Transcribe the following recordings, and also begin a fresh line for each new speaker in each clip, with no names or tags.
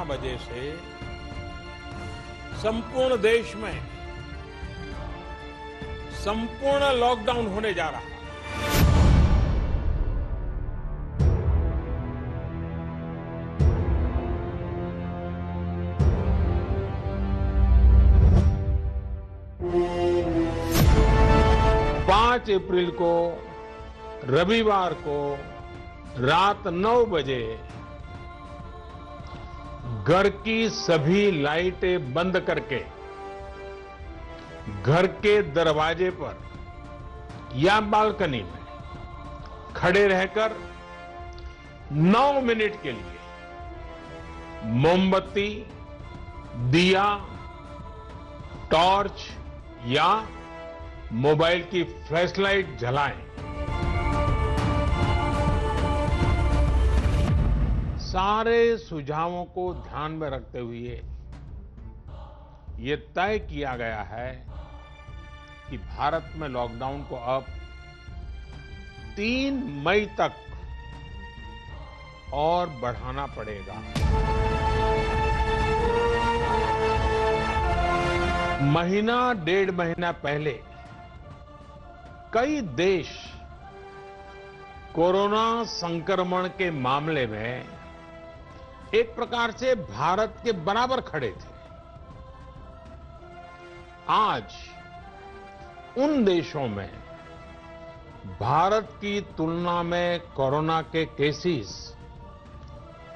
11 बजे से संपूर्ण देश में संपूर्ण लॉकडाउन होने जा रहा है। पांच अप्रैल को रविवार को रात 9 बजे घर की सभी लाइटें बंद करके घर के दरवाजे पर या बालकनी में खड़े रहकर 9 मिनट के लिए मोमबत्ती, दिया, टॉर्च या मोबाइल की फ्लैशलाइट जलाएं। सारे सुझावों को ध्यान में रखते हुए ये तय किया गया है कि भारत में लॉकडाउन को अब 3 मई तक और बढ़ाना पड़ेगा। महीना 1.5 महीना पहले कई देश कोरोना संक्रमण के मामले में एक प्रकार से भारत के बराबर खड़े थे। आज उन देशों में भारत की तुलना में कोरोना के केसेस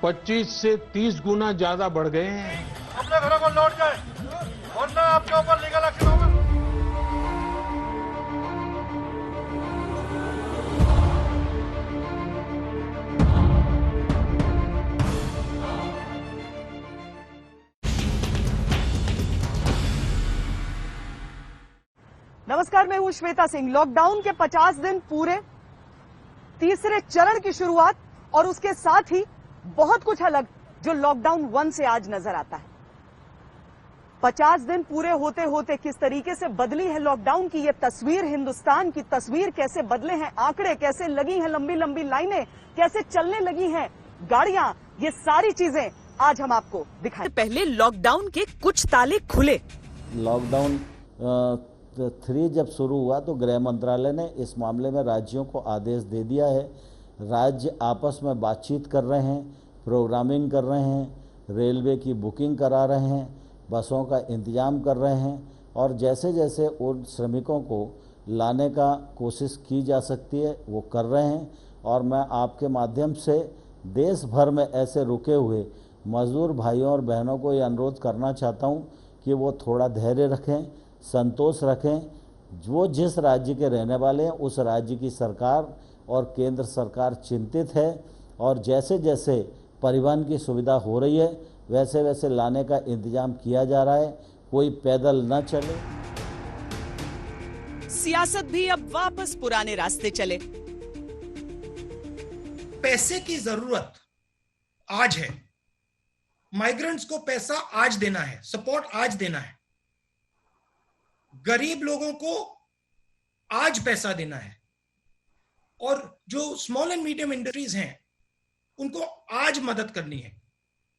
25 से 30 गुना ज्यादा बढ़ गए हैं।
अपने घरों को लौट जाए वरना आपके ऊपर लीगल एक्शन होगा।
नमस्कार, मैं हूं श्वेता सिंह। लॉकडाउन के 50 दिन पूरे, तीसरे चरण की शुरुआत और उसके साथ ही बहुत कुछ अलग जो लॉकडाउन 1 से आज नजर आता है। 50 दिन पूरे होते होते किस तरीके से बदली है लॉकडाउन की ये तस्वीर, हिंदुस्तान की तस्वीर कैसे बदले हैं आंकड़े, कैसे लगी हैं लंबी लंबी लाइनें, कैसे चलने लगी हैं गाड़ियां, ये सारी चीजें आज हम आपको दिखाएं। पहले लॉकडाउन के कुछ ताले खुले।
लॉकडाउन 3 जब शुरू हुआ तो गृह मंत्रालय ने इस मामले में राज्यों को आदेश दे दिया है। राज्य आपस में बातचीत कर रहे हैं, प्रोग्रामिंग कर रहे हैं, रेलवे की बुकिंग करा रहे हैं, बसों का इंतजाम कर रहे हैं और जैसे जैसे उन श्रमिकों को लाने का कोशिश की जा सकती है वो कर रहे हैं। और मैं आपके माध्यम से देश भर में ऐसे रुके हुए मजदूर भाइयों और बहनों को ये अनुरोध करना चाहता हूँ कि वो थोड़ा धैर्य रखें, संतोष रखें। जो जिस राज्य के रहने वाले हैं उस राज्य की सरकार और केंद्र सरकार चिंतित है और जैसे जैसे परिवहन की सुविधा हो रही है वैसे वैसे लाने का इंतजाम किया जा रहा है। कोई पैदल न चले।
सियासत भी अब वापस पुराने रास्ते चले।
पैसे की जरूरत आज है, माइग्रेंट्स को पैसा आज देना है, सपोर्ट आज देना है, गरीब लोगों को आज पैसा देना है और जो स्मॉल एंड मीडियम इंडस्ट्रीज हैं उनको आज मदद करनी है,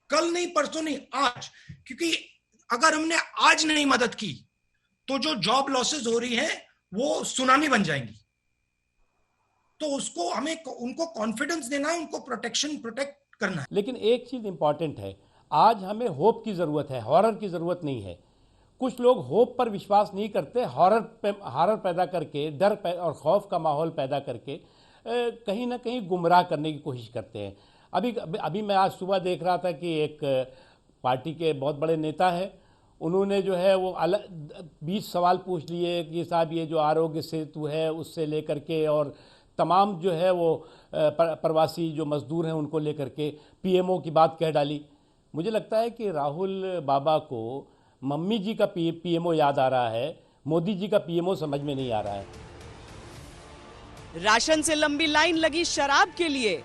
कल नहीं, परसों नहीं, आज। क्योंकि अगर हमने आज नहीं मदद की तो जो जॉब लॉसेस हो रही हैं वो सुनामी बन जाएंगी। तो उसको हमें उनको कॉन्फिडेंस देना है, उनको प्रोटेक्ट करना है।
लेकिन एक चीज इंपॉर्टेंट है, आज हमें होप की जरूरत है, हॉरर की जरूरत नहीं है। कुछ लोग होप पर विश्वास नहीं करते, हॉरर पैदा करके, डर और खौफ का माहौल पैदा करके कहीं ना कहीं गुमराह करने की कोशिश करते हैं। अभी मैं आज सुबह देख रहा था कि एक पार्टी के बहुत बड़े नेता है, उन्होंने जो है वो 20 सवाल पूछ लिए कि साहब ये जो आरोग्य सेतु है उससे लेकर के और तमाम जो है वो प्रवासी जो मजदूर हैं उनको लेकर के पीएमओ की बात कह डाली। मुझे लगता है कि राहुल बाबा को मम्मी जी का पीएमओ याद आ रहा है, मोदी जी का पीएमओ समझ में नहीं आ रहा है।
राशन से लंबी लाइन लगी शराब के लिए।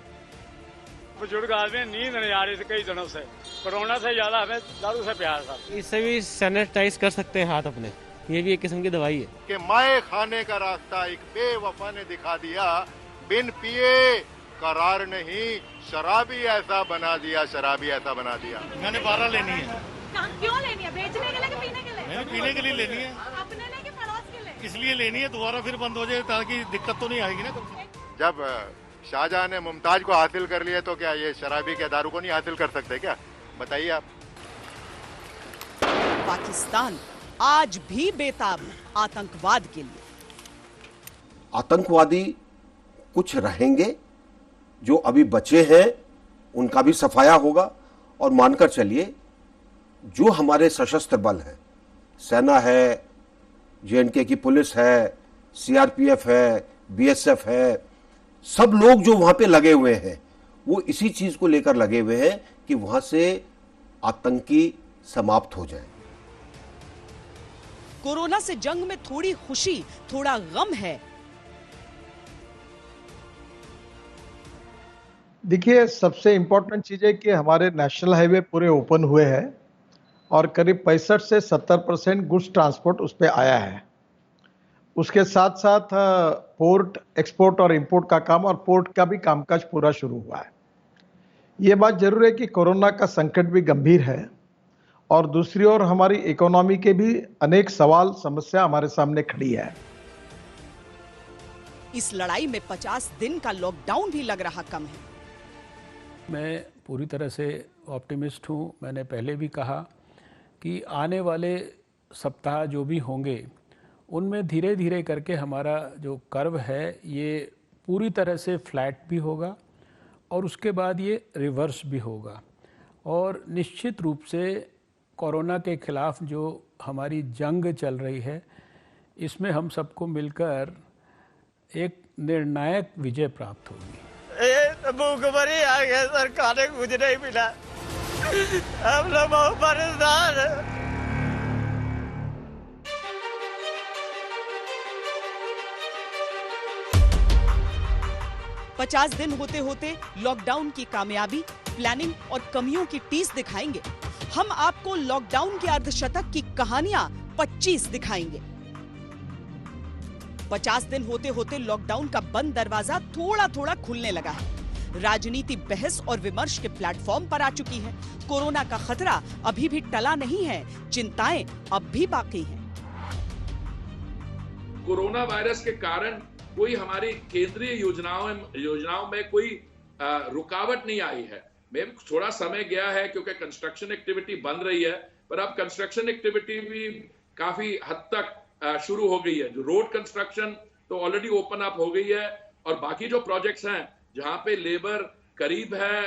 बुजुर्ग आदमी, नींद नहीं आ रही थी कई दिनों से, कोरोना से ज्यादा हमें दारू से प्यार था।
इससे भी सैनिटाइज कर सकते हैं हाथ अपने, ये भी एक किस्म की दवाई है।
कि माए खाने का रास्ता एक बेवफा ने दिखा दिया, बिन पिए करार नहीं, शराबी ऐसा बना दिया, शराबी ऐसा बना दिया।
मैंने 12 लेनी है।
क्यों लेनी है? बेचने के लिए कि पीने के लिए?
मैंने पीने के लिए लेनी है।
अपने लिए कि पड़ोस के लिए?
इसलिए लेनी है, दोबारा फिर बंद हो जाए ताकि दिक्कत तो नहीं आएगी ना।
जब शाहजहां ने मुमताज को हासिल कर लिया तो क्या ये शराबी के दारू को नहीं हासिल कर सकते क्या? बताइए आप।
पाकिस्तान आज भी बेताब आतंकवाद के लिए।
आतंकवादी कुछ रहेंगे, जो अभी बचे हैं उनका भी सफाया होगा। और मानकर चलिए, जो हमारे सशस्त्र बल हैं, सेना है, जेएनके की पुलिस है, सीआरपीएफ है, बीएसएफ है, सब लोग जो वहां पे लगे हुए हैं वो इसी चीज को लेकर लगे हुए हैं कि वहां से आतंकी समाप्त हो जाए।
कोरोना से जंग में थोड़ी खुशी, थोड़ा गम है।
देखिए, सबसे इंपॉर्टेंट चीज है कि हमारे नेशनल हाईवे पूरे ओपन हुए हैं और करीब 65 से 70% गुड्स ट्रांसपोर्ट उस पर आया है। उसके साथ साथ पोर्ट, एक्सपोर्ट और इंपोर्ट का काम और पोर्ट का भी कामकाज पूरा शुरू हुआ है। ये बात जरूर है कि कोरोना का संकट भी गंभीर है और दूसरी ओर हमारी इकोनॉमी के भी अनेक सवाल, समस्या हमारे सामने खड़ी है।
इस लड़ाई में 50 दिन का लॉकडाउन भी लग रहा कम है।
मैं पूरी तरह से ऑप्टिमिस्ट हूँ। मैंने पहले भी कहा कि आने वाले सप्ताह जो भी होंगे उनमें धीरे धीरे करके हमारा जो कर्व है ये पूरी तरह से फ्लैट भी होगा और उसके बाद ये रिवर्स भी होगा। और निश्चित रूप से कोरोना के खिलाफ जो हमारी जंग चल रही है, इसमें हम सबको मिलकर एक निर्णायक विजय प्राप्त होगी।
भूखमरी आ गया सर, खाने को कुछ नहीं मिला, हम लोग बहुत परेशान हैं।
50 दिन होते होते लॉकडाउन की कामयाबी, प्लानिंग और कमियों की टीस दिखाएंगे। हम आपको लॉकडाउन के अर्धशतक की कहानियां 25 दिखाएंगे। 50 दिन होते होते लॉकडाउन का बंद दरवाजा थोड़ा थोड़ा खुलने लगा है। राजनीति बहस और विमर्श के प्लेटफॉर्म पर आ चुकी है। कोरोना का खतरा अभी भी टला नहीं है, चिंताएं अब भी बाकी हैं।
कोरोना वायरस के कारण कोई हमारी केंद्रीय योजनाओं में कोई रुकावट नहीं आई है। में थोड़ा समय गया है क्योंकि कंस्ट्रक्शन एक्टिविटी बंद रही है, पर अब कंस्ट्रक्शन एक्टिविटी भी काफी हद तक शुरू हो गई है। जो रोड कंस्ट्रक्शन तो ऑलरेडी ओपन अप हो गई है और बाकी जो प्रोजेक्ट्स हैं जहां पे लेबर करीब है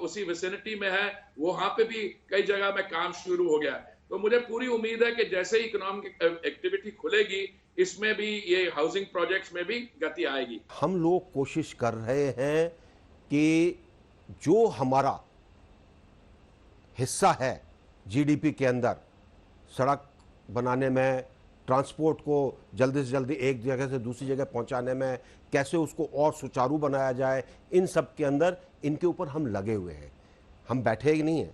उसी विसिनिटी में है, वहां पे भी कई जगह में काम शुरू हो गया है। तो मुझे पूरी उम्मीद है कि जैसे ही इकोनॉमिक एक्टिविटी खुलेगी, इसमें भी ये हाउसिंग प्रोजेक्ट्स में भी गति आएगी।
हम लोग कोशिश कर रहे हैं कि जो हमारा हिस्सा है जीडीपी के अंदर, सड़क बनाने में, ट्रांसपोर्ट को जल्दी से जल्दी एक जगह से दूसरी जगह पहुंचाने में, कैसे उसको और सुचारू बनाया जाए, इन सब के अंदर इनके ऊपर हम लगे हुए हैं। हम बैठे ही नहीं हैं।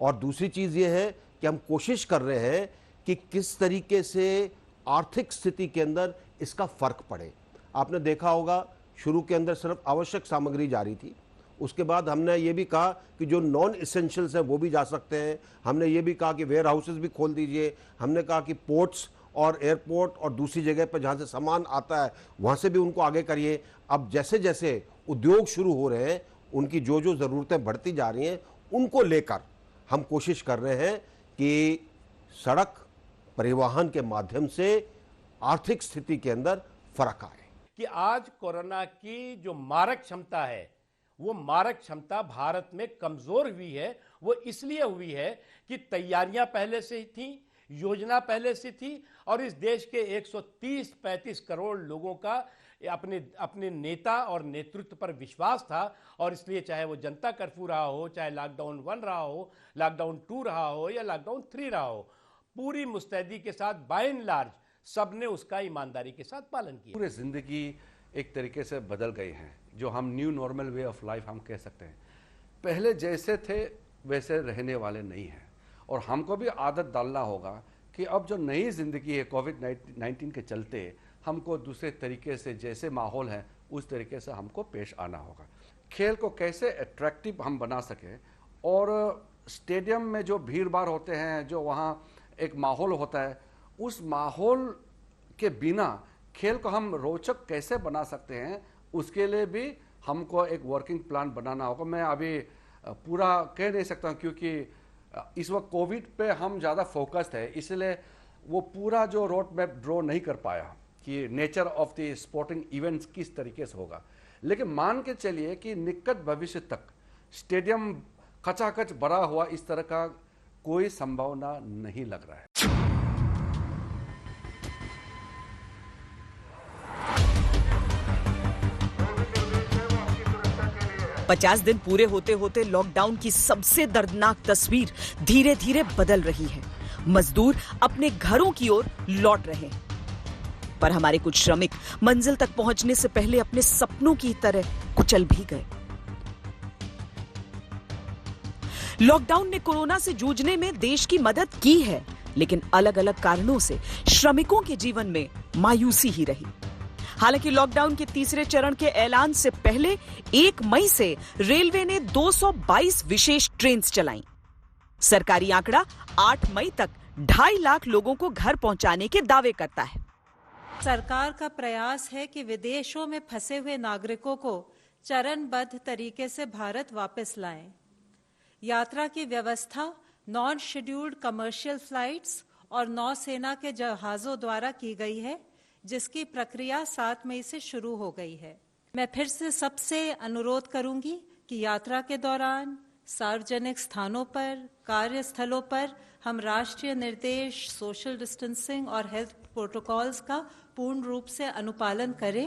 और दूसरी चीज़ ये है कि हम कोशिश कर रहे हैं कि किस तरीके से आर्थिक स्थिति के अंदर इसका फ़र्क पड़े। आपने देखा होगा शुरू के अंदर सिर्फ आवश्यक सामग्री जारी थी, उसके बाद हमने ये भी कहा कि जो नॉन इसेंशियल्स हैं वो भी जा सकते हैं। हमने ये भी कहा कि वेयर हाउसेज भी खोल दीजिए। हमने कहा कि पोर्ट्स और एयरपोर्ट और दूसरी जगह पर जहाँ से सामान आता है वहाँ से भी उनको आगे करिए। अब जैसे जैसे उद्योग शुरू हो रहे हैं, उनकी जो जो ज़रूरतें बढ़ती जा रही हैं, उनको लेकर हम कोशिश कर रहे हैं कि सड़क परिवहन के माध्यम से आर्थिक स्थिति के अंदर फर्क आए।
कि आज कोरोना की जो मारक क्षमता है, वो मारक क्षमता भारत में कमजोर हुई है। वो इसलिए हुई है कि तैयारियां पहले से ही थी, योजना पहले से थी और इस देश के 130-135 करोड़ लोगों का अपने नेता और नेतृत्व पर विश्वास था। और इसलिए चाहे वो जनता कर्फ्यू रहा हो, चाहे लॉकडाउन 1 रहा हो, लॉकडाउन 2 रहा हो या लॉकडाउन 3 रहा हो, पूरी मुस्तैदी के साथ बाय एंड लार्ज सबने उसका ईमानदारी के साथ पालन किया।
पूरे जिंदगी एक तरीके से बदल गए हैं, जो हम new normal way of life हम कह सकते हैं। पहले जैसे थे वैसे रहने वाले नहीं हैं और हमको भी आदत डालना होगा कि अब जो नई ज़िंदगी है कोविड-19 के चलते, हमको दूसरे तरीके से, जैसे माहौल है उस तरीके से हमको पेश आना होगा। खेल को कैसे अट्रैक्टिव हम बना सकें, और स्टेडियम में जो भीड़ भाड़ होते हैं, जो वहाँ एक माहौल होता है, उस माहौल के बिना खेल को हम रोचक कैसे बना सकते हैं, उसके लिए भी हमको एक वर्किंग प्लान बनाना होगा। मैं अभी पूरा कह नहीं सकता हूँ क्योंकि इस वक्त कोविड पे हम ज़्यादा फोकस्ड है, इसलिए वो पूरा जो रोड मैप ड्रॉ नहीं कर पाया कि nature of the sporting events किस तरीके से होगा। लेकिन मान के चलिए कि निकट भविष्य तक स्टेडियम खचाखच भरा हुआ इस तरह का कोई संभावना नहीं लग रहा है।
पचास दिन पूरे होते होते लॉकडाउन की सबसे दर्दनाक तस्वीर धीरे धीरे बदल रही है। मजदूर अपने घरों की ओर लौट रहे हैं, पर हमारे कुछ श्रमिक मंजिल तक पहुंचने से पहले अपने सपनों की तरह कुचल भी गए। लॉकडाउन ने कोरोना से जूझने में देश की मदद की है, लेकिन अलग अलग कारणों से श्रमिकों के जीवन में मायूसी ही रही। हालांकि लॉकडाउन के तीसरे चरण के ऐलान से पहले 1 मई से रेलवे ने 222 विशेष ट्रेन चलाई। सरकारी आंकड़ा 8 मई तक 2.5 लाख लोगों को घर पहुंचाने के दावे करता है।
सरकार का प्रयास है कि विदेशों में फंसे हुए नागरिकों को चरणबद्ध तरीके से भारत वापस लाएं। यात्रा की व्यवस्था नॉन शेड्यूल्ड कमर्शियल फ्लाइट्स और नौसेना के जहाजों द्वारा की गई है, जिसकी प्रक्रिया 7 मई से शुरू हो गई है। मैं फिर से सबसे अनुरोध करूंगी कि यात्रा के दौरान सार्वजनिक स्थानों पर, कार्यस्थलों पर हम राष्ट्रीय निर्देश, सोशल डिस्टेंसिंग और हेल्थ प्रोटोकॉल्स का पूर्ण रूप से अनुपालन करें।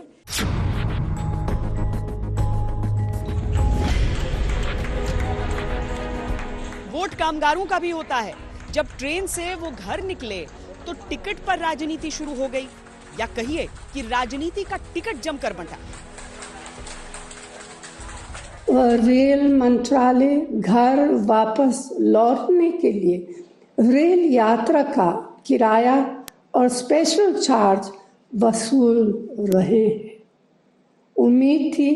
वोट कामगारों का भी होता है। जब ट्रेन से वो घर निकले तो टिकट पर राजनीति शुरू हो गई, या कहिए कि राजनीति का टिकट जमकर बंटा।
रेल मंत्रालय घर वापस लौटने के लिए रेल यात्रा का किराया और स्पेशल चार्ज वसूल रहे हैं। उम्मीद थी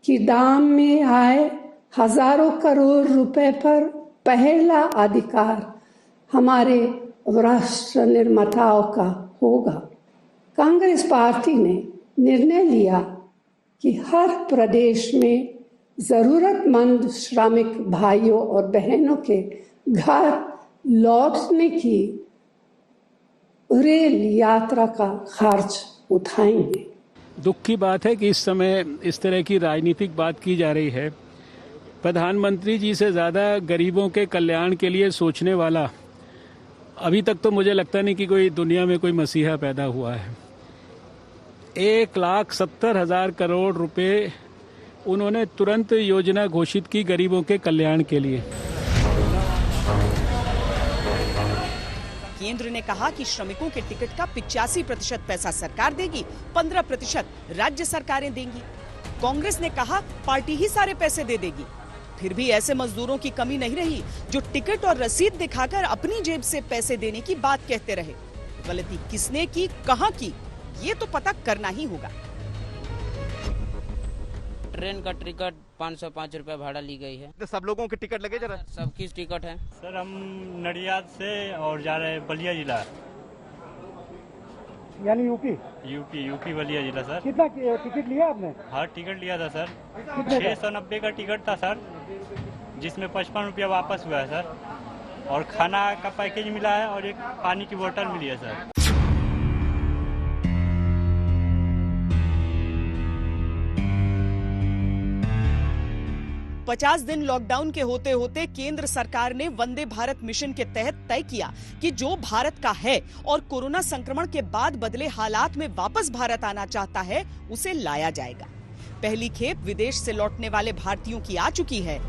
कि दाम में आए हजारों करोड़ रुपए पर पहला अधिकार हमारे राष्ट्र निर्माताओं का होगा। कांग्रेस पार्टी ने निर्णय लिया कि हर प्रदेश में जरूरतमंद श्रमिक भाइयों और बहनों के घर लौटने की रेल यात्रा का खर्च उठाएंगे।
दुख की बात है कि इस समय इस तरह की राजनीतिक बात की जा रही है। प्रधानमंत्री जी से ज़्यादा गरीबों के कल्याण के लिए सोचने वाला अभी तक तो मुझे लगता नहीं कि कोई दुनिया में कोई मसीहा पैदा हुआ है। 1,70,000 करोड़ रुपए उन्होंने तुरंत योजना घोषित की गरीबों के कल्याण के लिए।
केंद्र ने कहा कि श्रमिकों के टिकट का 85% पैसा सरकार देगी, 15% राज्य सरकारें देंगी। कांग्रेस ने कहा पार्टी ही सारे पैसे दे देगी। फिर भी ऐसे मजदूरों की कमी नहीं रही जो टिकट और रसीद दिखाकर अपनी जेब से पैसे देने की बात कहते रहे। गलती किसने की, कहां की, ये तो पता करना ही होगा।
ट्रेन का टिकट 505 रुपए भाड़ा ली गई है।
तो सब लोगों के टिकट लगे जरा?
सबकी टिकट है
सर। हम नडियाद से और जा रहे हैं बलिया जिला,
यानी यूपी बलिया जिला सर। कितना टिकट लिया आपने?
हाँ टिकट लिया था सर। 690 का टिकट था सर, जिसमें 55 रुपया वापस हुआ है सर, और खाना का पैकेज मिला है और एक पानी की बोतल मिली है सर।
पचास दिन लॉकडाउन के होते होते केंद्र सरकार ने वंदे भारत मिशन के तहत तय किया कि जो भारत का है और कोरोना संक्रमण के बाद बदले हालात में वापस भारत आना चाहता है, उसे लाया जाएगा। पहली खेप विदेश से लौटने वाले भारतीयों की आ चुकी है।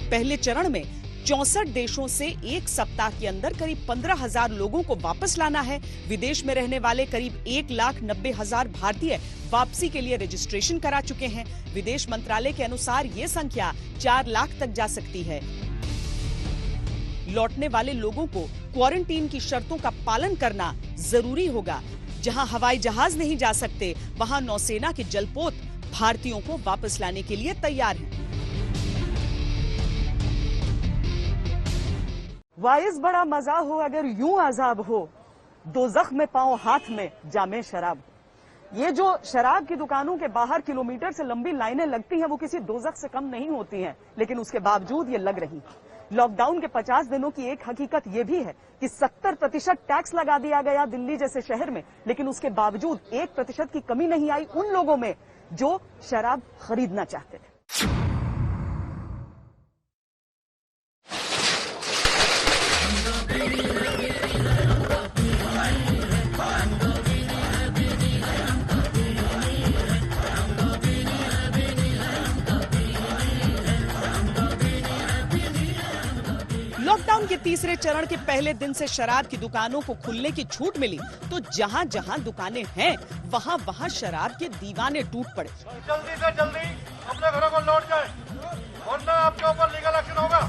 पहले चरण में 64 देशों से एक सप्ताह के अंदर करीब 15,000 लोगों को वापस लाना है। विदेश में रहने वाले करीब 1,90,000 भारतीय वापसी के लिए रजिस्ट्रेशन करा चुके हैं। विदेश मंत्रालय के अनुसार ये संख्या 4 लाख तक जा सकती है। लौटने वाले लोगों को क्वारंटीन की शर्तों का पालन करना जरूरी होगा। जहां हवाई जहाज नहीं जा सकते, वहां नौसेना के जलपोत भारतीयों को वापस लाने के लिए तैयार हैं। वाइस बड़ा मजा हो अगर यूं अजाब हो, दोज़ख में पाओ हाथ में जामे शराब। ये जो शराब की दुकानों के बाहर किलोमीटर से लंबी लाइनें लगती हैं, वो किसी दोज़ख से कम नहीं होती हैं, लेकिन उसके बावजूद ये लग रही। लॉकडाउन के 50 दिनों की एक हकीकत ये भी है कि 70% टैक्स लगा दिया गया दिल्ली जैसे शहर में, लेकिन उसके बावजूद 1% की कमी नहीं आई उन लोगों में जो शराब खरीदना चाहते थे। लॉकडाउन के तीसरे चरण के पहले दिन से शराब की दुकानों को खुलने की छूट मिली, तो जहां जहां दुकानें हैं वहां वहां शराब के दीवाने टूट पड़े।
जल्दी से जल्दी अपने घरों को लौट जाए, वरना आपके ऊपर लीगल एक्शन होगा।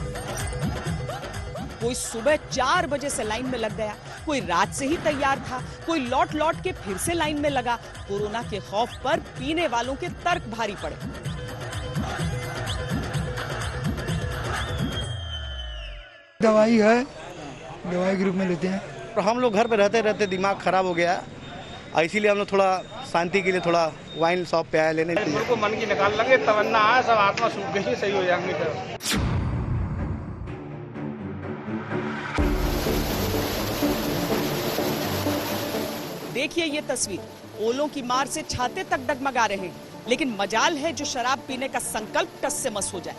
कोई सुबह 4 बजे से लाइन में लग गया, कोई रात से ही तैयार था, कोई लौट लौट के फिर से लाइन में लगा। कोरोना के खौफ पर पीने वालों के तर्क भारी पड़े।
दवाई है, दवाई के रूप में लेते हैं।
हम लोग घर पे रहते रहते दिमाग खराब हो गया, इसीलिए हम लोग थोड़ा शांति के लिए थोड़ा वाइन शॉप पे आए लेने।
को मन की निकाल लेंगे, तमन्ना है, सब आत्मा सूख गई, सही हो जाएंगे।
देखिए ये तस्वीर, ओलों की मार से छाते तक डगमगा रहे हैं, लेकिन मजाल है जो शराब पीने का संकल्प टस से मस हो जाए।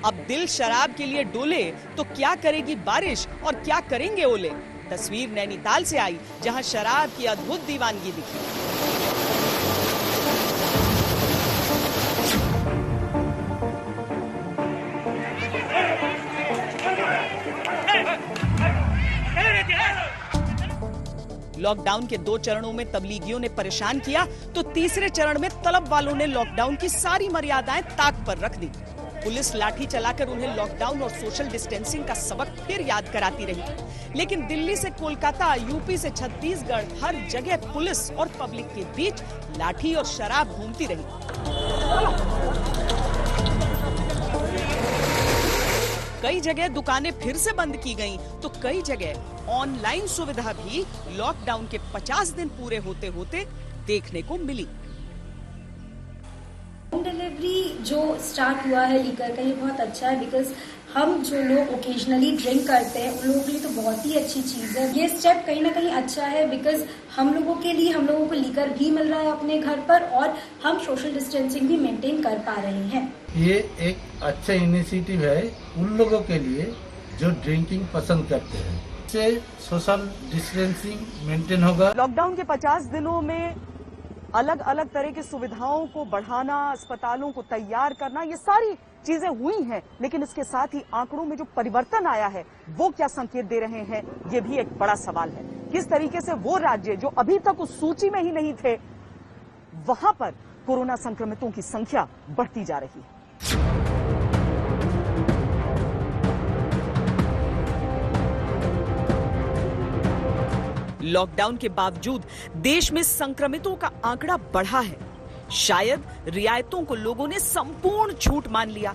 अब दिल शराब के लिए डोले तो क्या करेगी बारिश और क्या करेंगे ओले। तस्वीर नैनीताल से आई, जहां शराब की अद्भुत दीवानगी दिखी। लॉकडाउन के 2 चरणों में तबलीगियों ने परेशान किया, तो तीसरे चरण में तलब वालों ने लॉकडाउन की सारी मर्यादाएं ताक पर रख दी। पुलिस लाठी चलाकर उन्हें लॉकडाउन और सोशल डिस्टेंसिंग का सबक फिर याद कराती रही, लेकिन दिल्ली से कोलकाता, यूपी से छत्तीसगढ़, हर जगह पुलिस और पब्लिक के बीच लाठी और शराब घूमती रही। कई जगह दुकानें फिर से बंद की गईं, तो कई जगह ऑनलाइन सुविधा भी लॉकडाउन के 50 दिन पूरे होते होते देखने को मिली।
होम डिलीवरी जो स्टार्ट हुआ है लीकर का, ये बहुत अच्छा है, बिकॉज हम जो लोग ओकेजनली ड्रिंक करते हैं उन लोगों के लिए तो बहुत ही अच्छी चीज़ है। ये स्टेप कहीं ना कहीं अच्छा है, बिकॉज हम लोगों के लिए, हम लोगों को लीकर भी मिल रहा है अपने घर पर, और हम सोशल डिस्टेंसिंग भी मेंटेन कर पा रहे हैं। ये एक अच्छा इनिशिएटिव है उन लोगों के लिए जो ड्रिंकिंग पसंद करते हैं, इससे सोशल डिस्टेंसिंग मेंटेन होगा।
लॉकडाउन के 50 दिनों में अलग अलग तरह की सुविधाओं को बढ़ाना, अस्पतालों को तैयार करना, ये सारी चीजें हुई हैं, लेकिन इसके साथ ही आंकड़ों में जो परिवर्तन आया है वो क्या संकेत दे रहे हैं, ये भी एक बड़ा सवाल है। किस तरीके से वो राज्य जो अभी तक उस सूची में ही नहीं थे, वहां पर कोरोना संक्रमितों की संख्या बढ़ती जा रही है। लॉकडाउन के बावजूद देश में संक्रमितों का आंकड़ा बढ़ा है। शायद रियायतों को लोगों ने संपूर्ण छूट मान लिया।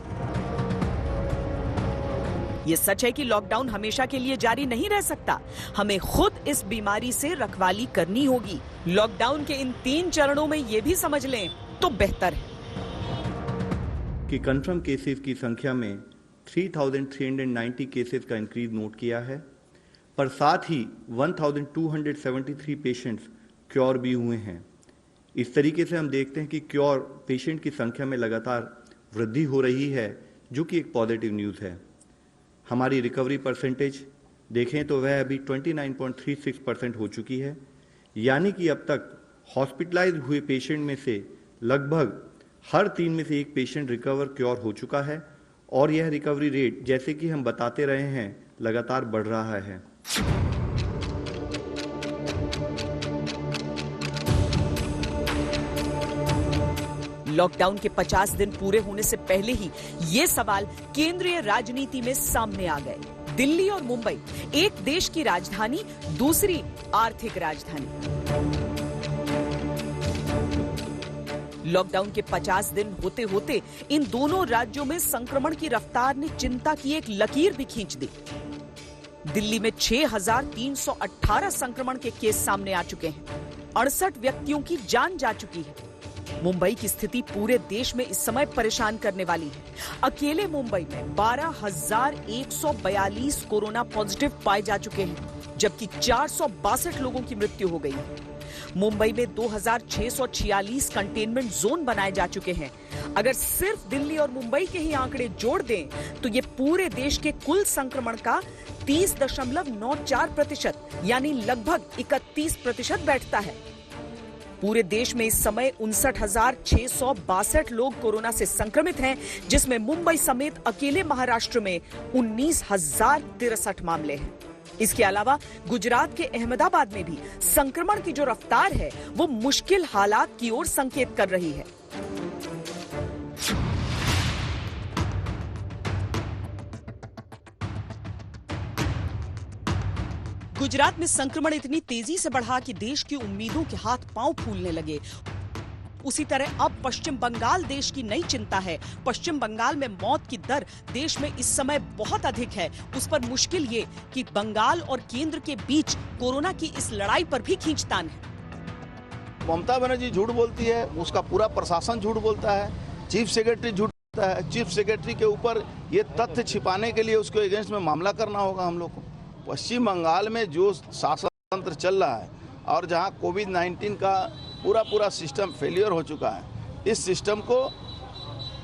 ये सच है कि लॉकडाउन हमेशा के लिए जारी नहीं रह सकता। हमें खुद इस बीमारी से रखवाली करनी होगी। लॉकडाउन के इन 3 चरणों में ये भी समझ लें तो बेहतर है
कि कंफर्म केसेस की संख्या में 3,390 केसेस का इंक्रीज नोट किया है, पर साथ ही 1,273 पेशेंट्स क्योर भी हुए हैं। इस तरीके से हम देखते हैं कि क्योर पेशेंट की संख्या में लगातार वृद्धि हो रही है, जो कि एक पॉजिटिव न्यूज़ है। हमारी रिकवरी परसेंटेज देखें तो वह अभी 29.36% हो चुकी है, यानी कि अब तक हॉस्पिटलाइज हुए पेशेंट में से लगभग हर 3 में से 1 पेशेंट रिकवर क्योर हो चुका है, और यह रिकवरी रेट, जैसे कि हम बताते रहे हैं, लगातार बढ़ रहा है।
लॉकडाउन के 50 दिन पूरे होने से पहले ही ये सवाल केंद्रीय राजनीति में सामने आ गए।
दिल्ली और मुंबई, एक देश की राजधानी, दूसरी आर्थिक राजधानी। लॉकडाउन के 50 दिन होते होते इन दोनों राज्यों में संक्रमण की रफ्तार ने चिंता की एक लकीर भी खींच दी। दिल्ली में 6,318 संक्रमण के केस सामने आ चुके हैं। 68 व्यक्तियों की जान जा चुकी है। मुंबई की स्थिति पूरे देश में इस समय परेशान करने वाली है। अकेले मुंबई में 12,142 कोरोना पॉजिटिव पाए जा चुके हैं, जबकि 462 लोगों की मृत्यु हो गई है। मुंबई में 2,646 कंटेनमेंट जोन बनाए जा चुके हैं। अगर सिर्फ दिल्ली और मुंबई के ही आंकड़े जोड़ दें तो ये पूरे देश के कुल संक्रमण का 30.94% यानी लगभग 31% बैठता है। पूरे देश में इस समय 59,662 लोग कोरोना से संक्रमित हैं, जिसमें मुंबई समेत अकेले महाराष्ट्र में 19,063 मामले हैं। इसके अलावा गुजरात के अहमदाबाद में भी संक्रमण की जो रफ्तार है वो मुश्किल हालात की ओर संकेत कर रही है। गुजरात में संक्रमण इतनी तेजी से बढ़ा कि देश की उम्मीदों के हाथ पांव फूलने लगे। उसी तरह अब पश्चिम बंगाल देश की नई चिंता है। पश्चिम बंगाल में मौत की दर देश में इस समय बहुत अधिक है। उस पर मुश्किल ये कि बंगाल और केंद्र के बीच कोरोना की इस लड़ाई पर भी खींचतान है।
ममता बनर्जी झूठ बोलती है, उसका पूरा प्रशासन झूठ बोलता है, चीफ सेक्रेटरी झूठ बोलता है। चीफ सेक्रेटरी के ऊपर ये तथ्य छिपाने के लिए उसके अगेंस्ट में मामला करना होगा हम लोग को। पश्चिम बंगाल में जो शासन तंत्र चल रहा है और जहां कोविड-19 का पूरा सिस्टम फेलियर हो चुका है, इस सिस्टम को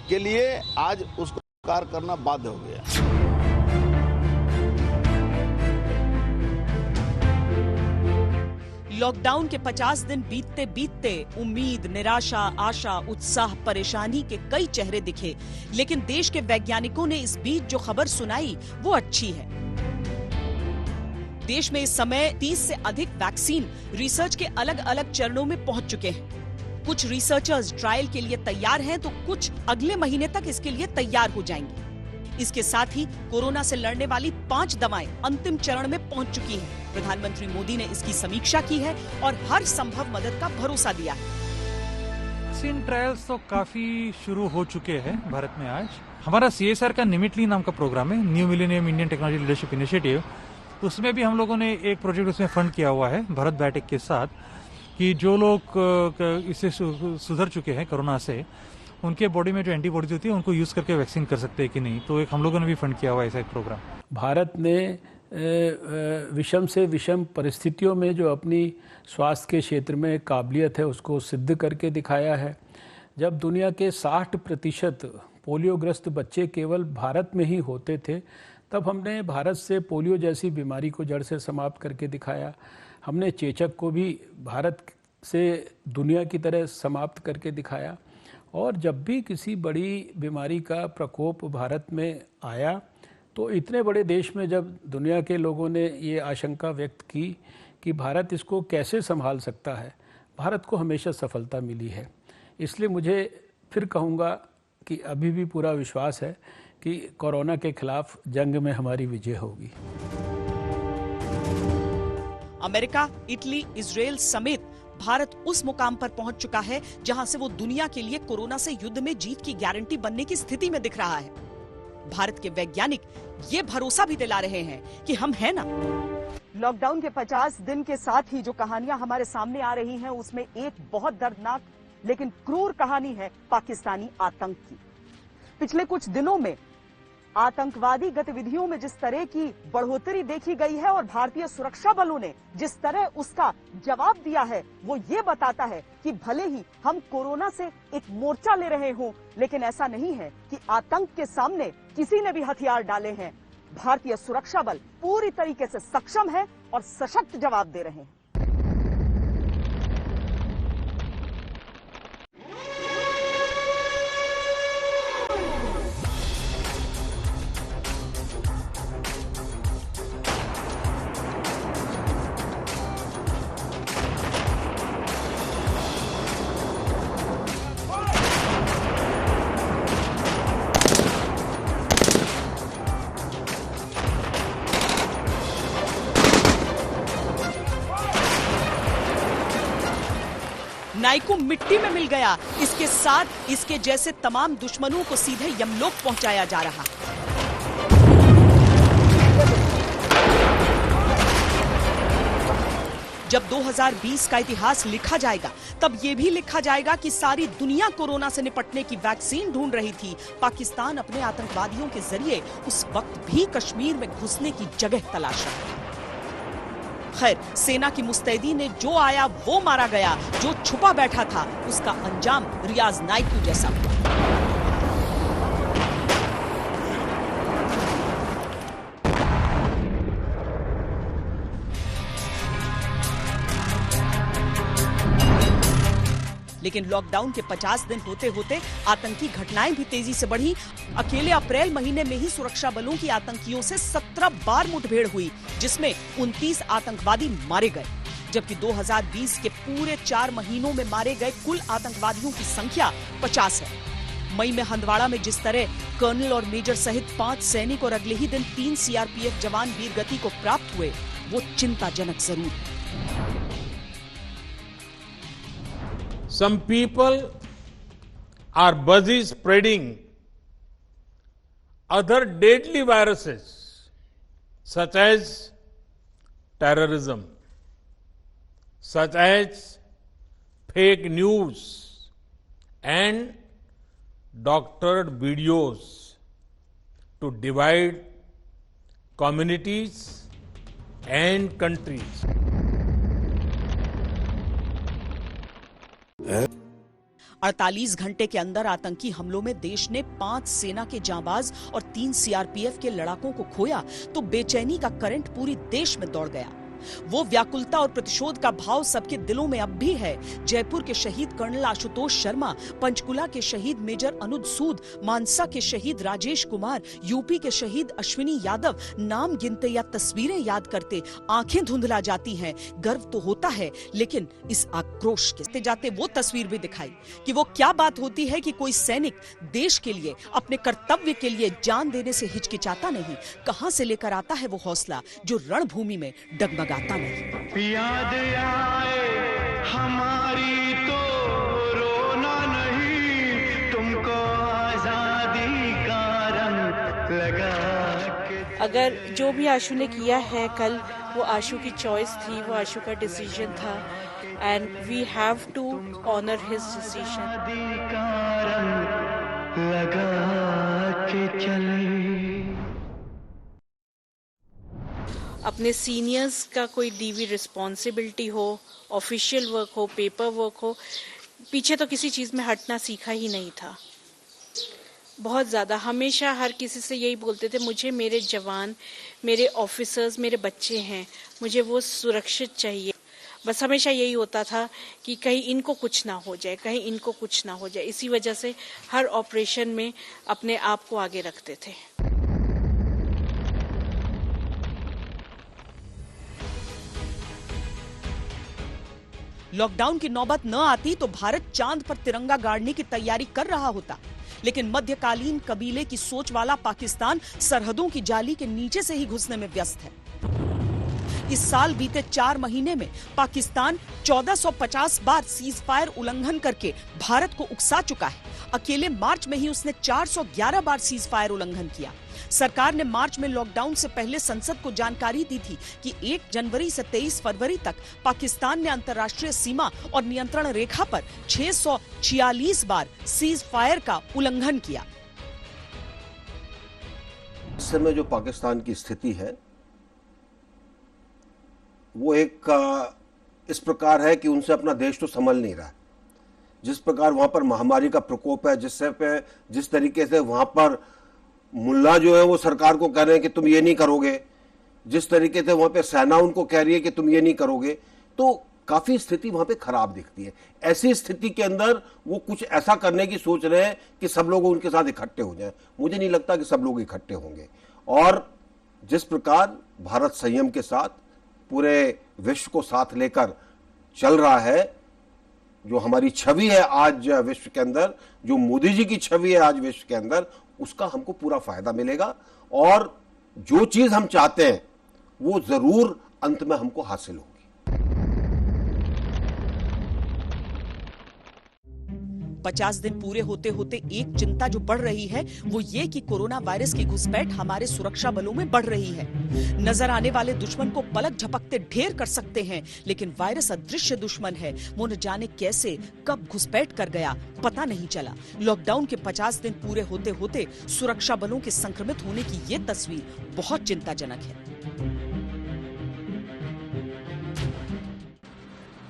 के लिए आज उसको कार्य करना बाध्य हो गया।
लॉकडाउन के 50 दिन बीतते बीतते उम्मीद, निराशा, आशा, उत्साह, परेशानी के कई चेहरे दिखे, लेकिन देश के वैज्ञानिकों ने इस बीच जो खबर सुनाई वो अच्छी है। देश में इस समय 30 से अधिक वैक्सीन रिसर्च के अलग अलग चरणों में पहुंच चुके हैं। कुछ रिसर्चर्स ट्रायल के लिए तैयार हैं तो कुछ अगले महीने तक इसके लिए तैयार हो जाएंगे। इसके साथ ही कोरोना से लड़ने वाली 5 दवाएं अंतिम चरण में पहुंच चुकी हैं। प्रधानमंत्री मोदी ने इसकी समीक्षा की है और हर संभव मदद का भरोसा दिया है।
वैक्सीन ट्रायल्स तो काफी शुरू हो चुके हैं भारत में। आज हमारा CSR का निमिटली नाम का प्रोग्राम है, new millennium Indian technology leadership initiative. उसमें भी हम लोगों ने एक प्रोजेक्ट उसमें फंड किया हुआ है भारत बायोटेक के साथ, कि जो लोग इससे सुधर चुके हैं कोरोना से, उनके बॉडी में जो एंटीबॉडीज होती है उनको यूज करके वैक्सीन कर सकते हैं कि नहीं। तो एक हम लोगों ने भी फंड किया हुआ है ऐसा एक प्रोग्राम।
भारत ने विषम से विषम परिस्थितियों में जो अपनी स्वास्थ्य के क्षेत्र में काबिलियत है उसको सिद्ध करके दिखाया है। जब दुनिया के 60% पोलियोग्रस्त बच्चे केवल भारत में ही होते थे, तब हमने भारत से पोलियो जैसी बीमारी को जड़ से समाप्त करके दिखाया। हमने चेचक को भी भारत से दुनिया की तरह समाप्त करके दिखाया। और जब भी किसी बड़ी बीमारी का प्रकोप भारत में आया तो इतने बड़े देश में जब दुनिया के लोगों ने ये आशंका व्यक्त की कि भारत इसको कैसे संभाल सकता है, भारत को हमेशा सफलता मिली है। इसलिए मुझे फिर कहूँगा कि अभी भी पूरा विश्वास है कि कोरोना के खिलाफ जंग में हमारी विजय होगी।
अमेरिका, इटली, इजरायल समेत भारत उस मुकाम पर पहुंच चुका है जहां से वो दुनिया के लिए कोरोना से युद्ध में जीत की गारंटी बनने की स्थिति में दिख रहा है। भारत के वैज्ञानिक ये भरोसा भी दिला रहे हैं कि हम हैं ना।
लॉकडाउन के 50 दिन के साथ ही जो कहानियां हमारे सामने आ रही हैं उसमें एक बहुत दर्दनाक लेकिन क्रूर कहानी है पाकिस्तानी आतंक की। पिछले कुछ दिनों में आतंकवादी गतिविधियों में जिस तरह की बढ़ोतरी देखी गई है और भारतीय सुरक्षा बलों ने जिस तरह उसका जवाब दिया है, वो ये बताता है कि भले ही हम कोरोना से एक मोर्चा ले रहे हों, लेकिन ऐसा नहीं है कि आतंक के सामने किसी ने भी हथियार डाले हैं। भारतीय सुरक्षा बल पूरी तरीके से सक्षम है और सशक्त जवाब दे रहे हैं।
नायकू मिट्टी में मिल गया। इसके साथ इसके जैसे तमाम दुश्मनों को सीधे यमलोक पहुंचाया जा रहा। जब 2020 का इतिहास लिखा जाएगा तब ये भी लिखा जाएगा कि सारी दुनिया कोरोना से निपटने की वैक्सीन ढूंढ रही थी। पाकिस्तान अपने आतंकवादियों के जरिए उस वक्त भी कश्मीर में घुसने की जगह तलाश रहा था। खैर, सेना की मुस्तैदी ने जो आया वो मारा गया, जो छुपा बैठा था उसका अंजाम रियाज नायकू जैसा हुआ। लेकिन लॉकडाउन के 50 दिन होते होते आतंकी घटनाएं भी तेजी से बढ़ी। अकेले अप्रैल महीने में ही सुरक्षा बलों की आतंकियों से 17 बार मुठभेड़ हुई, जिसमें 29 आतंकवादी मारे गए, जबकि 2020 के पूरे 4 महीनों में मारे गए कुल आतंकवादियों की संख्या 50 है। मई में हंदवाड़ा में जिस तरह कर्नल और मेजर सहित 5 सैनिक और अगले ही दिन 3 सीआरपीएफ जवान वीरगति को प्राप्त हुए, वो चिंताजनक जरूर है।
Some people are busy spreading other deadly viruses such as terrorism, such as fake news and doctored videos to divide communities and countries.
48 घंटे के अंदर आतंकी हमलों में देश ने 5 सेना के जांबाज और 3 सीआरपीएफ के लड़ाकों को खोया तो बेचैनी का करंट पूरी देश में दौड़ गया। वो व्याकुलता और प्रतिशोध का भाव सबके दिलों में अब भी है। जयपुर के शहीद कर्नल आशुतोष शर्मा, पंचकुला के शहीद मेजर अनुज सूद, मानसा के शहीद राजेश कुमार, यूपी के शहीद अश्विनी यादव, नाम गिनते या तस्वीरें याद करते आंखें धुंधला जाती हैं। गर्व तो होता है, लेकिन इस आक्रोश के जाते वो तस्वीर भी दिखाई कि वो क्या बात होती है कि कोई सैनिक देश के लिए, अपने कर्तव्य के लिए जान देने से हिचकिचाता नहीं। कहां से लेकर आता है वो हौसला जो रणभूमि में डगमगा
याद आए हमारी तो रोना नहीं, तुमको आजादी का रंग लगा के।
अगर जो भी आशु ने किया है कल, वो आशु की चॉइस थी, वो आशु का डिसीजन था, and we have to honour his decision.
लगा के चले।
अपने सीनियर्स का कोई दी हुई रिस्पॉन्सिबिलिटी हो, ऑफिशियल वर्क हो, पेपर वर्क हो, पीछे तो किसी चीज़ में हटना सीखा ही नहीं था। बहुत ज़्यादा हमेशा हर किसी से यही बोलते थे, मुझे मेरे जवान, मेरे ऑफिसर्स, मेरे बच्चे हैं, मुझे वो सुरक्षित चाहिए। बस हमेशा यही होता था कि कहीं इनको कुछ ना हो जाए, कहीं इनको कुछ ना हो जाए। इसी वजह से हर ऑपरेशन में अपने आप को आगे रखते थे।
लॉकडाउन की नौबत न आती तो भारत चांद पर तिरंगा गाड़ने की तैयारी कर रहा होता, लेकिन मध्यकालीन कबीले की सोच वाला पाकिस्तान सरहदों की जाली के नीचे से ही घुसने में व्यस्त है। इस साल बीते 4 महीने में पाकिस्तान 1450 बार सीज फायर उल्लंघन करके भारत को उकसा चुका है। अकेले मार्च में ही उसने 411 बार सीज फायर उल्लंघन किया। सरकार ने मार्च में लॉकडाउन से पहले संसद को जानकारी दी थी कि 1 जनवरी से 23 फरवरी तक पाकिस्तान ने अंतर्राष्ट्रीय सीमा और नियंत्रण रेखा पर 646 बार सीज फायर का उल्लंघन किया।
इस समय जो पाकिस्तान की स्थिति है वो एक इस प्रकार है कि उनसे अपना देश तो संभल नहीं रहा है। जिस प्रकार वहां पर महामारी का प्रकोप है, जिस तरीके से वहां पर मुल्ला जो है वो सरकार को कह रहे हैं कि तुम ये नहीं करोगे, जिस तरीके से वहां पे सेना उनको कह रही है कि तुम ये नहीं करोगे, तो काफी स्थिति वहां पे खराब दिखती है। ऐसी स्थिति के अंदर वो कुछ ऐसा करने की सोच रहे हैं कि सब लोग उनके साथ इकट्ठे हो जाएं। मुझे नहीं लगता कि सब लोग इकट्ठे होंगे। और जिस प्रकार भारत संयम के साथ पूरे विश्व को साथ लेकर चल रहा है, जो हमारी छवि है आज विश्व के अंदर, जो मोदी जी की छवि है आज विश्व के अंदर, उसका हमको पूरा फायदा मिलेगा और जो चीज हम चाहते हैं वो जरूर अंत में हमको हासिल होगी।
50 दिन पूरे होते होते एक चिंता जो बढ़ रही है वो ये कि कोरोना वायरस की घुसपैठ हमारे सुरक्षा बलों में बढ़ रही है। नजर आने वाले दुश्मन को पलक झपकते ढेर कर सकते हैं, लेकिन वायरस अदृश्य दुश्मन है। वो न जाने कैसे कब घुसपैठ कर गया पता नहीं चला। लॉकडाउन के 50 दिन पूरे होते होते सुरक्षा बलों के संक्रमित होने की ये तस्वीर बहुत चिंताजनक है।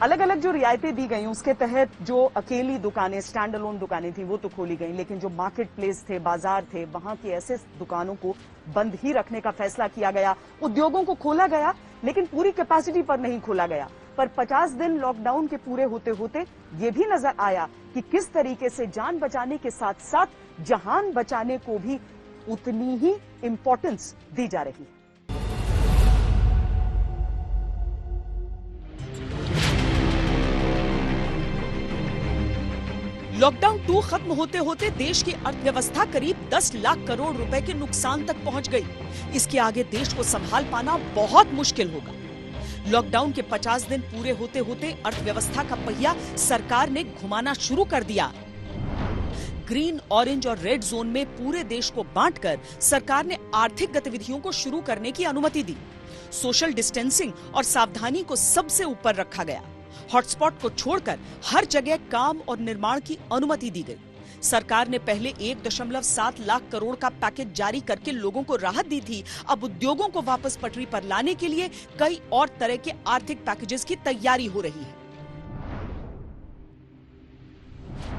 अलग अलग जो रियायतें दी गई उसके तहत जो अकेली दुकानें, स्टैंड अलोन दुकानें थी वो तो खोली गई, लेकिन जो मार्केट प्लेस थे, बाजार थे, वहां की ऐसे दुकानों को बंद ही रखने का फैसला किया गया। उद्योगों को खोला गया लेकिन पूरी कैपेसिटी पर नहीं खोला गया। पर 50 दिन लॉकडाउन के पूरे होते होते ये भी नजर आया कि किस तरीके से जान बचाने के साथ साथ जहान बचाने को भी उतनी ही इंपॉर्टेंस दी जा रही है।
लॉकडाउन 2 खत्म होते होते देश की अर्थव्यवस्था करीब 10 लाख करोड़ रुपए के नुकसान तक पहुंच गई। इसके आगे देश को संभाल पाना बहुत मुश्किल होगा। लॉकडाउन के 50 दिन पूरे होते होते अर्थव्यवस्था का पहिया सरकार ने घुमाना शुरू कर दिया। ग्रीन, ऑरेंज और रेड जोन में पूरे देश को बांटकर सरकार ने आर्थिक गतिविधियों को शुरू करने की अनुमति दी। सोशल डिस्टेंसिंग और सावधानी को सबसे ऊपर रखा गया। हॉटस्पॉट को छोड़कर हर जगह काम और निर्माण की अनुमति दी गई। सरकार ने पहले 1.7 लाख करोड़ का पैकेज जारी करके लोगों को राहत दी थी। अब उद्योगों को वापस पटरी पर लाने के लिए कई और तरह के आर्थिक पैकेजेस की तैयारी हो रही है।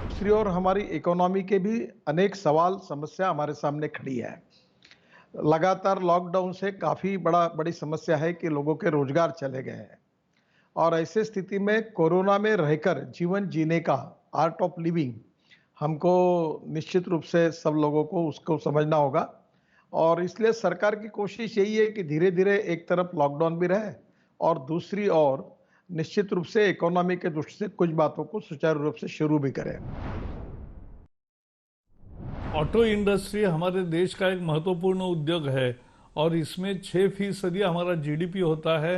दूसरी ओर हमारी इकोनॉमी के भी अनेक सवाल, समस्या हमारे सामने खड़ी है। लगातार लॉकडाउन से काफी बड़ी समस्या है कि लोगों के रोजगार चले गए हैं और ऐसे स्थिति में कोरोना में रहकर जीवन जीने का आर्ट ऑफ लिविंग हमको निश्चित रूप से सब लोगों को उसको समझना होगा। और इसलिए सरकार की कोशिश यही है कि धीरे धीरे एक तरफ लॉकडाउन भी रहे और दूसरी ओर निश्चित रूप से इकोनॉमी के दृष्टि से कुछ बातों को सुचारू रूप से शुरू भी करें।
ऑटो इंडस्ट्री हमारे देश का एक महत्वपूर्ण उद्योग है और इसमें 6% हमारा जीडीपी होता है।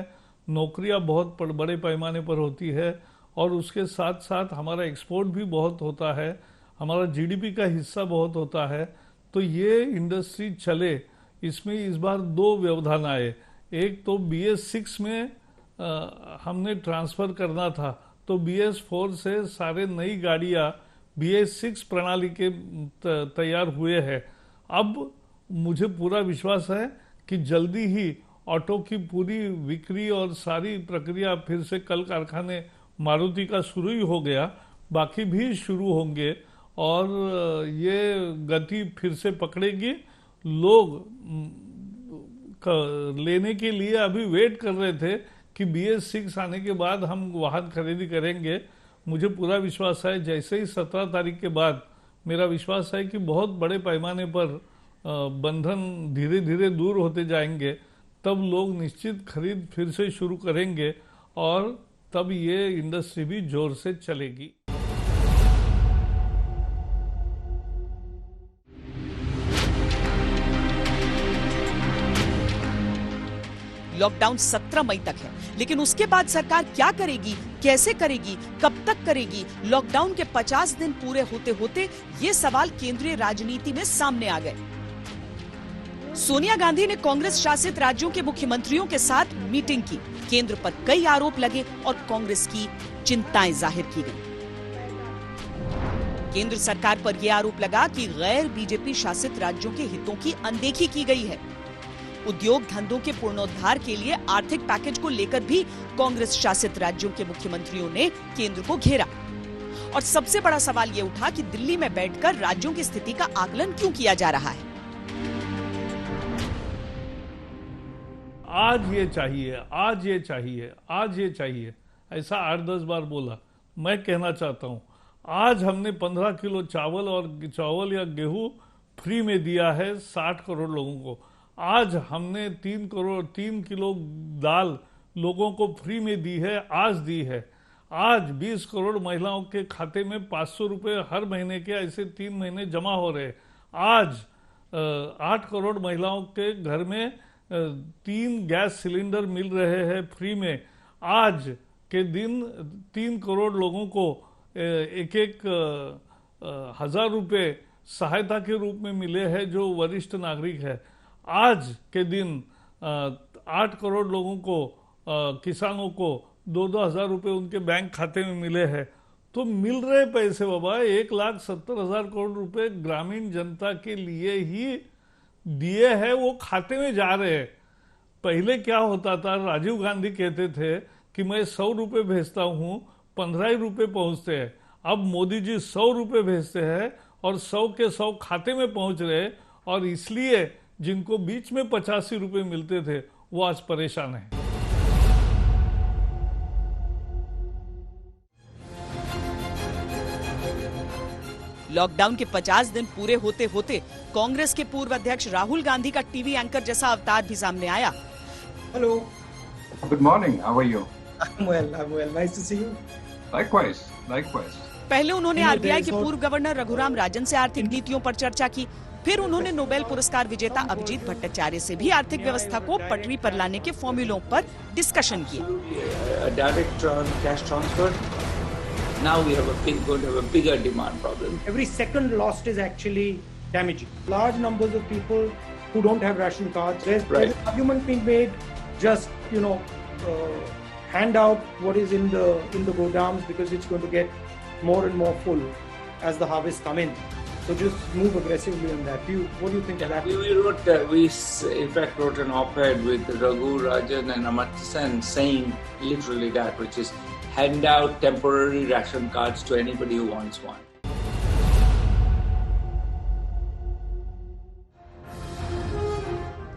नौकरियां बहुत बड़े पैमाने पर होती है और उसके साथ साथ हमारा एक्सपोर्ट भी बहुत होता है, हमारा जीडीपी का हिस्सा बहुत होता है। तो ये इंडस्ट्री चले, इसमें इस बार 2 व्यवधान आए। एक तो BS6 में हमने ट्रांसफर करना था, तो BS4 से सारे नई गाड़ियां BS6 प्रणाली के तैयार हुए हैं। अब मुझे पूरा विश्वास है कि जल्दी ही ऑटो की पूरी बिक्री और सारी प्रक्रिया फिर से कल कारखाने मारुति का शुरू ही हो गया, बाकी भी शुरू होंगे और ये गति फिर से पकड़ेगी। लोग लेने के लिए अभी वेट कर रहे थे कि BS6 आने के बाद हम वाहन खरीदी करेंगे। मुझे पूरा विश्वास है जैसे ही 17 तारीख के बाद मेरा विश्वास है कि बहुत बड़े पैमाने पर बंधन धीरे धीरे दूर होते जाएंगे, तब लोग निश्चित खरीद फिर से शुरू करेंगे और तब ये इंडस्ट्री भी जोर से चलेगी।
लॉकडाउन 17 मई तक है, लेकिन उसके बाद सरकार क्या करेगी, कैसे करेगी, कब तक करेगी? लॉकडाउन के 50 दिन पूरे होते होते ये सवाल केंद्रीय राजनीति में सामने आ गए। सोनिया गांधी ने कांग्रेस शासित राज्यों के मुख्यमंत्रियों के साथ मीटिंग की। केंद्र पर कई आरोप लगे और कांग्रेस की चिंताएं जाहिर की गई। केंद्र सरकार पर यह आरोप लगा कि गैर बीजेपी शासित राज्यों के हितों की अनदेखी की गई है। उद्योग धंधों के पुनरुद्धार के लिए आर्थिक पैकेज को लेकर भी कांग्रेस शासित राज्यों के मुख्यमंत्रियों ने केंद्र को घेरा। और सबसे बड़ा सवाल ये उठा कि दिल्ली में बैठकर राज्यों की स्थिति का आकलन क्यों किया जा रहा है।
आज ये चाहिए, आज ये चाहिए, आज ये चाहिए, ऐसा 8-10 बार बोला। मैं कहना चाहता हूं, आज हमने 15 किलो चावल या गेहूं फ्री में दिया है 60 करोड़ लोगों को। आज हमने 3 किलो दाल लोगों को फ्री में दी है, आज दी है। आज 20 करोड़ महिलाओं के खाते में 500 रुपए हर महीने के ऐसे 3 महीने जमा हो रहे। आज 8 करोड़ महिलाओं के घर में 3 गैस सिलेंडर मिल रहे हैं फ्री में। आज के दिन 3 करोड़ लोगों को एक 1000 रुपये सहायता के रूप में मिले हैं जो वरिष्ठ नागरिक है। आज के दिन 8 करोड़ लोगों को, किसानों को 2-2 हज़ार रुपये उनके बैंक खाते में मिले हैं। तो मिल रहे पैसे बाबा 1,70,000 करोड़ रुपए ग्रामीण जनता के लिए ही दिए हैं, वो खाते में जा रहे हैं। पहले क्या होता था, राजीव गांधी कहते थे कि मैं 100 रुपये भेजता हूँ, 15 ही रुपये पहुंचते हैं। अब मोदी जी 100 रुपये भेजते हैं और 100 के 100 खाते में पहुंच रहे, और इसलिए जिनको बीच में 85 रुपये मिलते थे वो आज परेशान है।
लॉकडाउन के 50 दिन पूरे होते होते कांग्रेस के पूर्व अध्यक्ष राहुल गांधी का टीवी एंकर जैसा अवतार भी सामने आया।
Hello,
good morning, how are you?
I'm well, nice to see you.
Likewise.
पहले उन्होंने आरबीआई के पूर्व गवर्नर रघुराम राजन से आर्थिक नीतियों पर चर्चा की। फिर उन्होंने नोबेल पुरस्कार विजेता अभिजीत भट्टाचार्य से भी आर्थिक व्यवस्था को पटरी पर लाने के फॉर्मूलों पर डिस्कशन किया।
Direct cash transfer. Now we have going to have a bigger demand problem. Every second lost is actually damaging. Large numbers of people who don't have ration cards. There's an argument being made, just hand out what is in the godowns because it's going to get more and more full as the harvests come in. So just move aggressively on that. What do you think of that? We in fact wrote an op-ed with Raghu, Rajan and Amartya Sen saying literally that, which is hand out temporary ration cards to anybody who wants one.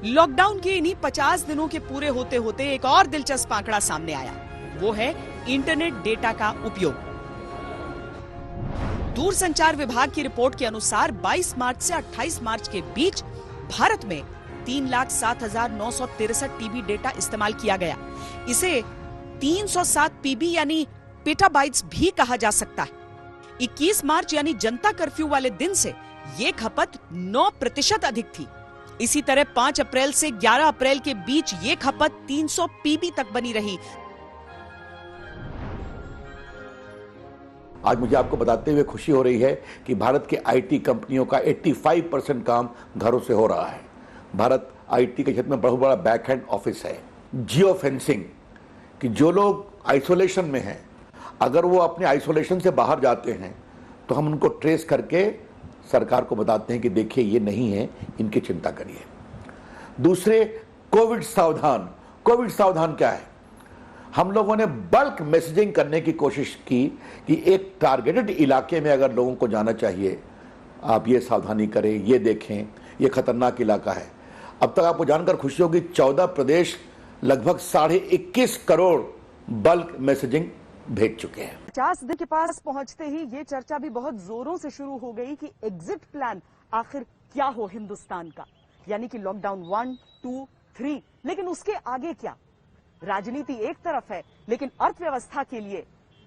Lockdown के इन्हीं 50 दिनों के पूरे होते होते एक और दिलचस्प आंकड़ा सामने आया, वो है इंटरनेट डेटा का उपयोग। दूरसंचार विभाग की रिपोर्ट के अनुसार 22 मार्च से 28 मार्च के बीच भारत में 3,07,963 टीबी डेटा इस्तेमाल किया गया। इसे 307 पीबी यानी पेटाबाइट्स भी कहा जा सकता है। 21 मार्च यानी जनता कर्फ्यू वाले दिन से ये खपत 9% अधिक थी। इसी तरह 5 अप्रैल से 11 अप्रैल के बीच ये खपत 300 पीबी तक बनी रही।
आज मुझे आपको बताते हुए खुशी हो रही है कि भारत के आईटी कंपनियों का 85% काम घरों से हो रहा है। भारत आईटी के क्षेत्र में बहुत बड़ा बैक हैंड ऑफिस है। जियो फेंसिंग कि जो लोग आइसोलेशन में हैं, अगर वो अपने आइसोलेशन से बाहर जाते हैं तो हम उनको ट्रेस करके सरकार को बताते हैं कि देखिए ये नहीं है, इनकी चिंता करिए। दूसरे, कोविड सावधान। कोविड सावधान क्या है? हम लोगों ने बल्क मैसेजिंग करने की कोशिश की कि एक टारगेटेड इलाके में अगर लोगों को जाना चाहिए, आप ये सावधानी करें, ये देखें, ये खतरनाक इलाका है। अब तक आपको जानकर खुशी होगी 14 प्रदेश लगभग 21.5 करोड़ बल्क मैसेजिंग भेज चुके हैं।
50 दिन के पास पहुंचते ही ये चर्चा भी बहुत जोरों से शुरू हो गई कि एग्जिट प्लान आखिर क्या हो हिंदुस्तान का, यानी कि लॉकडाउन 1, 2, 3, लेकिन उसके आगे क्या? राजनीति एक तरफ है, लेकिन अर्थव्यवस्था के लिए,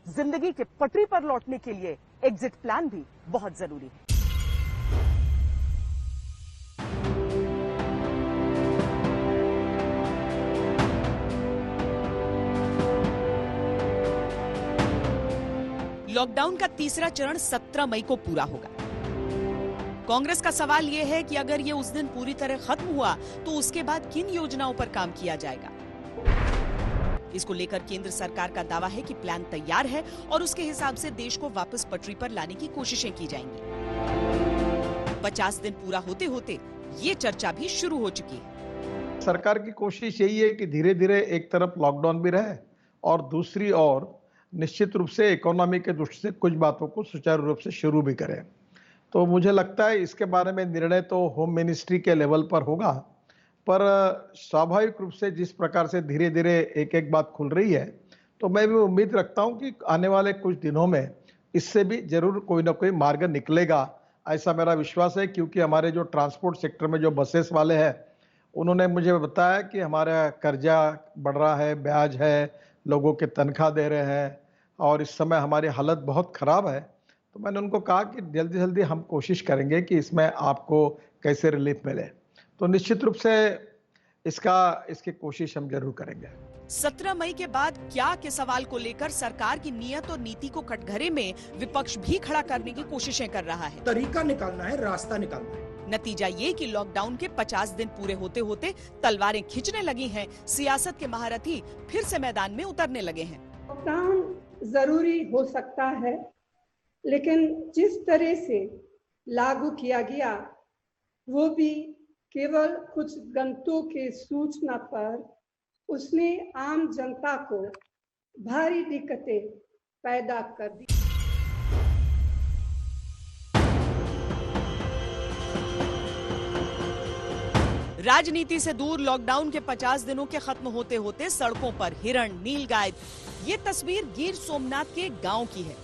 जिंदगी के पटरी पर लौटने के लिए एग्जिट प्लान भी बहुत जरूरी है।
लॉकडाउन का तीसरा चरण 17 मई को पूरा होगा। कांग्रेस का सवाल यह है कि अगर ये उस दिन पूरी तरह खत्म हुआ तो उसके बाद किन योजनाओं पर काम किया जाएगा। इसको लेकर केंद्र सरकार का दावा है कि प्लान तैयार है और उसके हिसाब से देश को वापस पटरी पर लाने की कोशिशें की जाएंगी। 50 दिन पूरा होते होते ये चर्चा भी शुरू हो चुकी है।
सरकार की कोशिश यही है कि धीरे धीरे एक तरफ लॉकडाउन भी रहे और दूसरी ओर निश्चित रूप से इकोनॉमी के दृष्टि से कुछ बातों को सुचारू रूप से शुरू भी करें। तो मुझे लगता है इसके बारे में निर्णय तो होम मिनिस्ट्री के लेवल पर होगा, पर स्वाभाविक रूप से जिस प्रकार से धीरे धीरे एक एक बात खुल रही है, तो मैं भी उम्मीद रखता हूं कि आने वाले कुछ दिनों में इससे भी जरूर कोई ना कोई मार्ग निकलेगा, ऐसा मेरा विश्वास है। क्योंकि हमारे जो ट्रांसपोर्ट सेक्टर में जो बसेस वाले हैं, उन्होंने मुझे बताया कि हमारा कर्जा बढ़ रहा है, ब्याज है, लोगों के तनख्वाह दे रहे हैं और इस समय हमारी हालत बहुत ख़राब है। तो मैंने उनको कहा कि जल्दी जल्दी हम कोशिश करेंगे कि इसमें आपको कैसे रिलीफ मिले। तो निश्चित रूप से इसकी कोशिश हम जरूर करेंगे।
17 मई के बाद क्या के सवाल को लेकर सरकार की नीयत और नीति को कटघरे में विपक्ष भी खड़ा करने की कोशिशें कर रहा है।
तरीका निकालना है, रास्ता निकालना है।
नतीजा ये कि लॉकडाउन के 50 दिन पूरे होते होते तलवारें खींचने लगी हैं, सियासत के महारथी फिर से मैदान में उतरने लगे हैं।
लॉकडाउन जरूरी हो सकता है, लेकिन जिस तरह से लागू किया गया वो भी केवल कुछ घंटों के सूचना पर, उसने आम जनता को भारी दिक्कतें पैदा कर दी।
राजनीति से दूर लॉकडाउन के 50 दिनों के खत्म होते होते सड़कों पर हिरण, नीलगाय, ये तस्वीर गिर सोमनाथ के गांव की है।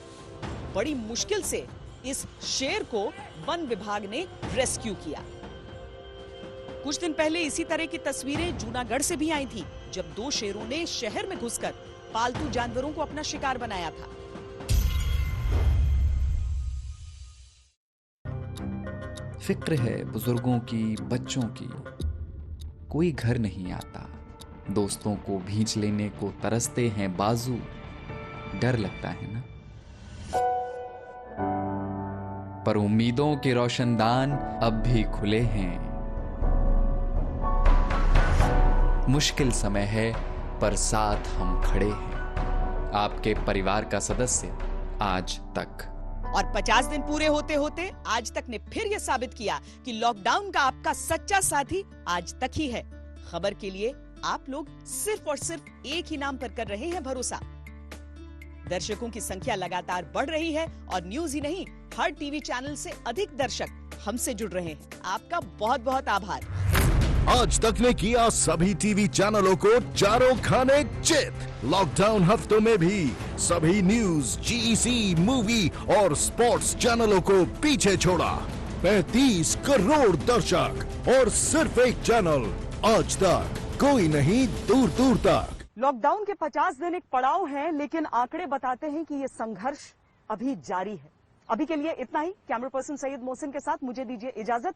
बड़ी मुश्किल से इस शेर को वन विभाग ने रेस्क्यू किया। कुछ दिन पहले इसी तरह की तस्वीरें जूनागढ़ से भी आई थी, जब 2 शेरों ने शहर में घुसकर पालतू जानवरों को अपना शिकार बनाया था।
फिक्र है बुजुर्गों की, बच्चों की, कोई घर नहीं आता, दोस्तों को भींच लेने को तरसते हैं बाजू, डर लगता है ना। पर उम्मीदों के रोशनदान अब भी खुले हैं। मुश्किल समय है पर साथ हम खड़े हैं, आपके परिवार का सदस्य आज तक।
और 50 दिन पूरे होते होते आज तक ने फिर यह साबित किया कि लॉकडाउन का आपका सच्चा साथी आज तक ही है। खबर के लिए आप लोग सिर्फ और सिर्फ एक ही नाम पर कर रहे हैं भरोसा। दर्शकों की संख्या लगातार बढ़ रही है और न्यूज ही नहीं, हर टीवी चैनल से अधिक दर्शक हमसे जुड़ रहे हैं। आपका बहुत बहुत आभार।
आज तक ने किया सभी टीवी चैनलों को चारों खाने चित। लॉकडाउन हफ्तों में भी सभी न्यूज, जीईसी, मूवी और स्पोर्ट्स चैनलों को पीछे छोड़ा। 35 करोड़ दर्शक और सिर्फ एक चैनल, आज तक, कोई नहीं दूर दूर तक।
लॉकडाउन के 50 दिन एक पड़ाव है, लेकिन आंकड़े बताते हैं कि ये संघर्ष अभी जारी है। अभी के लिए इतना ही। कैमरा पर्सन सैयद मोहसिन के साथ मुझे दीजिए इजाजत।